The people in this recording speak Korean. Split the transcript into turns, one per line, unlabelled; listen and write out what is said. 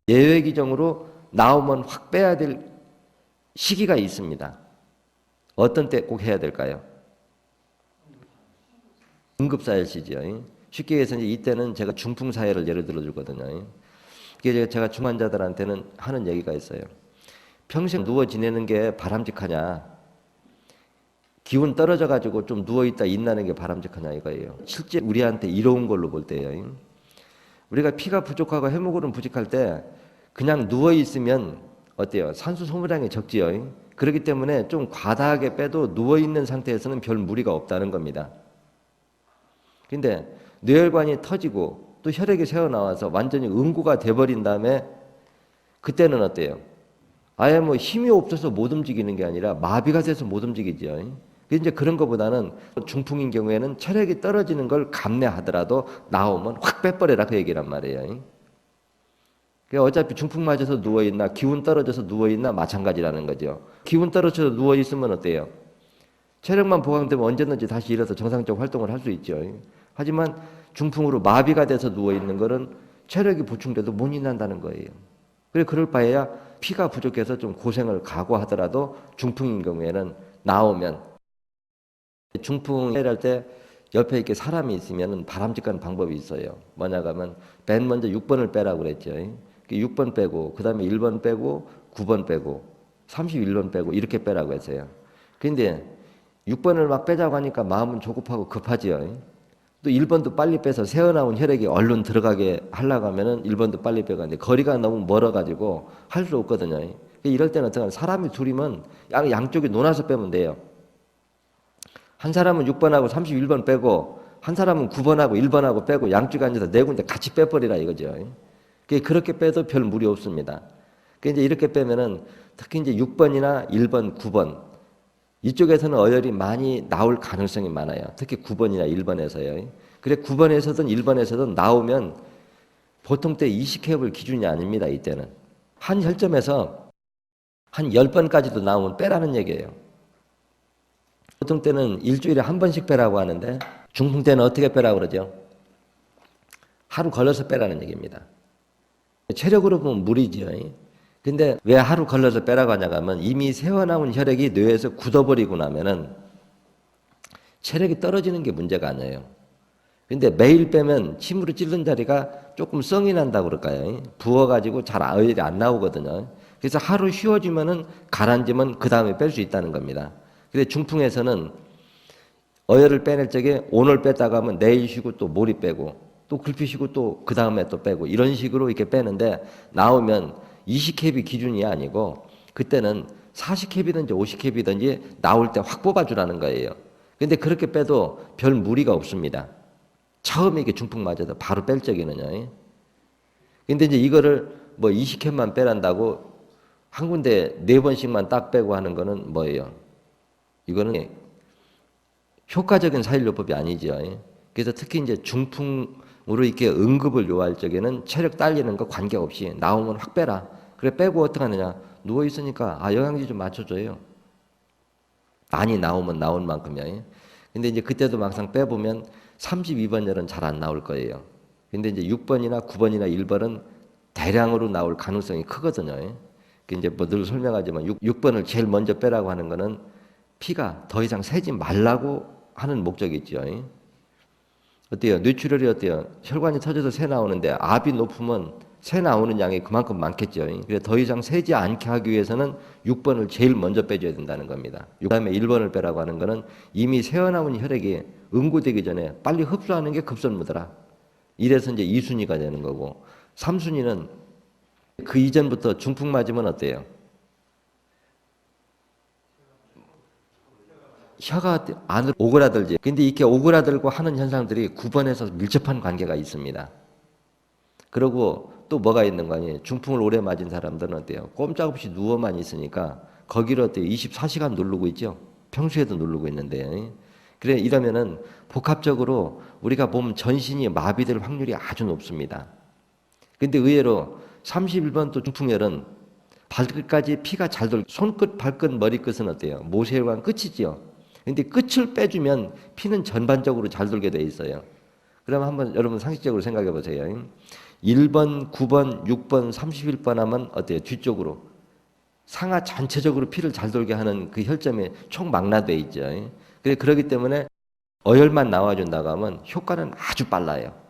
예외 규정으로 나오면 확 빼야 될 시기가 있습니다. 어떤 때 꼭 해야 될까요? 응급사열시죠. 쉽게 얘기해서 이때는 제가 중풍사열을 예를 들어 주거든요. 이게 제가 중환자들한테는 하는 얘기가 있어요. 평생 누워 지내는 게 바람직하냐? 기운 떨어져 가지고 좀 누워 있다 일나는 게 바람직하냐 이거예요. 실제 우리한테 이로운 걸로 볼 때요. 우리가 피가 부족하고 헤모글로빈 부족할 때 그냥 누워 있으면 어때요? 산소 소모량이 적지요. 그렇기 때문에 좀 과다하게 빼도 누워 있는 상태에서는 별 무리가 없다는 겁니다. 근데 뇌혈관이 터지고 또 혈액이 새어나와서 완전히 응고가 돼버린 다음에 그때는 어때요? 아예 뭐 힘이 없어서 못 움직이는 게 아니라 마비가 돼서 못 움직이죠. 이제 그런 것보다는 중풍인 경우에는 체력이 떨어지는 걸 감내하더라도 나오면 확 빼버려라 그 얘기란 말이에요. 어차피 중풍 맞아서 누워있나 기운 떨어져서 누워있나 마찬가지라는 거죠. 기운 떨어져서 누워있으면 어때요? 체력만 보강되면 언제든지 다시 일어서 정상적 활동을 할 수 있죠. 하지만 중풍으로 마비가 돼서 누워있는 거는 체력이 보충돼도 못 일어난다는 거예요. 그럴 바에야 피가 부족해서 좀 고생을 각오하더라도 중풍인 경우에는 나오면 중풍을 할 때 옆에 이렇게 사람이 있으면 바람직한 방법이 있어요. 뭐냐 하면 맨 먼저 6번을 빼라고 그랬죠. 6번 빼고 그 다음에 1번 빼고 9번 빼고 31번 빼고 이렇게 빼라고 했어요. 그런데 6번을 막 빼자고 하니까 마음은 조급하고 급하지요. 또 1번도 빨리 빼서 새어나온 혈액이 얼른 들어가게 하려고 하면은 1번도 빨리 빼가는데 거리가 너무 멀어가지고 할 수 없거든요. 이럴 때는 어떡하나 사람이 둘이면 양쪽이 논아서 빼면 돼요. 한 사람은 6번하고 31번 빼고 한 사람은 9번하고 1번하고 빼고 양쪽에 앉아서 네 군데 같이 빼버리라 이거죠. 그렇게 빼도 별 무리 없습니다. 이제 이렇게 빼면은 특히 이제 6번이나 1번, 9번 이쪽에서는 어혈이 많이 나올 가능성이 많아요. 특히 9번이나 1번에서요. 그래 9번에서든 1번에서든 나오면 보통 때 20캡을 기준이 아닙니다. 이때는. 한 혈점에서 한 10번까지도 나오면 빼라는 얘기예요. 보통 때는 일주일에 한 번씩 빼라고 하는데 중풍 때는 어떻게 빼라고 그러죠? 하루 걸러서 빼라는 얘기입니다. 체력으로 보면 무리지요. 근데 왜 하루 걸러서 빼라고 하냐고 하면 이미 새어나온 혈액이 뇌에서 굳어버리고 나면은 체력이 떨어지는 게 문제가 아니에요. 근데 매일 빼면 침으로 찌른 자리가 조금 성이 난다고 그럴까요? 부어가지고 잘 어혈이 안 나오거든요. 그래서 하루 쉬어주면은 가라앉으면 그 다음에 뺄 수 있다는 겁니다. 근데 중풍에서는 어혈을 빼낼 적에 오늘 뺐다가 하면 내일 쉬고 또 모레 빼고 또 글피 쉬고 또 그 다음에 또 빼고 이런 식으로 이렇게 빼는데 나오면 20캡이 기준이 아니고 그때는 40캡이든지 50캡이든지 나올 때 확 뽑아주라는 거예요. 근데 그렇게 빼도 별 무리가 없습니다. 처음에 이게 중풍 맞아도 바로 뺄 적에는요. 근데 이제 이거를 뭐 20캡만 빼란다고 한 군데 4번씩만 딱 빼고 하는 거는 뭐예요? 이거는 효과적인 사일요법이 아니죠. 그래서 특히 이제 중풍으로 이렇게 응급을 요할 적에는 체력 딸리는 거 관계없이 나오면 확 빼라. 그래 빼고 어떻게 하느냐? 누워 있으니까 영양제 좀 맞춰줘요. 많이 나오면 나온 만큼이야. 근데 이제 그때도 막상 빼보면 32번 열은 잘 안 나올 거예요. 근데 이제 6번이나 9번이나 1번은 대량으로 나올 가능성이 크거든요. 이제 뭐 늘 설명하지만 6번을 제일 먼저 빼라고 하는 거는 피가 더 이상 새지 말라고 하는 목적이 있죠. 어때요? 뇌출혈이 어때요? 혈관이 터져서 새 나오는데 압이 높으면 새 나오는 양이 그만큼 많겠죠. 그래서 더 이상 새지 않게 하기 위해서는 6번을 제일 먼저 빼줘야 된다는 겁니다. 그 다음에 1번을 빼라고 하는 거는 이미 새어나온 혈액이 응고되기 전에 빨리 흡수하는 게 급선무더라. 이래서 이제 2순위가 되는 거고 3순위는 그 이전부터 중풍 맞으면 어때요? 혀가 안으로 오그라들지. 근데 이렇게 오그라들고 하는 현상들이 9번에서 밀접한 관계가 있습니다. 그리고 또 뭐가 있는 거 아니에요? 중풍을 오래 맞은 사람들은 어때요? 꼼짝없이 누워만 있으니까 거기를 어때요? 24시간 누르고 있죠? 평소에도 누르고 있는데. 그래, 이러면은 복합적으로 우리가 보면 전신이 마비될 확률이 아주 높습니다. 근데 의외로 31번 또 중풍열은 발끝까지 피가 잘 돌, 손끝, 발끝, 머리끝은 어때요? 모세혈관 끝이지요. 근데 끝을 빼주면 피는 전반적으로 잘 돌게 돼 있어요. 그럼 한번 여러분 상식적으로 생각해 보세요. 1번, 9번, 6번, 31번 하면 어때요? 뒤쪽으로. 상하 전체적으로 피를 잘 돌게 하는 그 혈점이 총망라돼 있죠. 그렇기 때문에 어혈만 나와준다고 하면 효과는 아주 빨라요.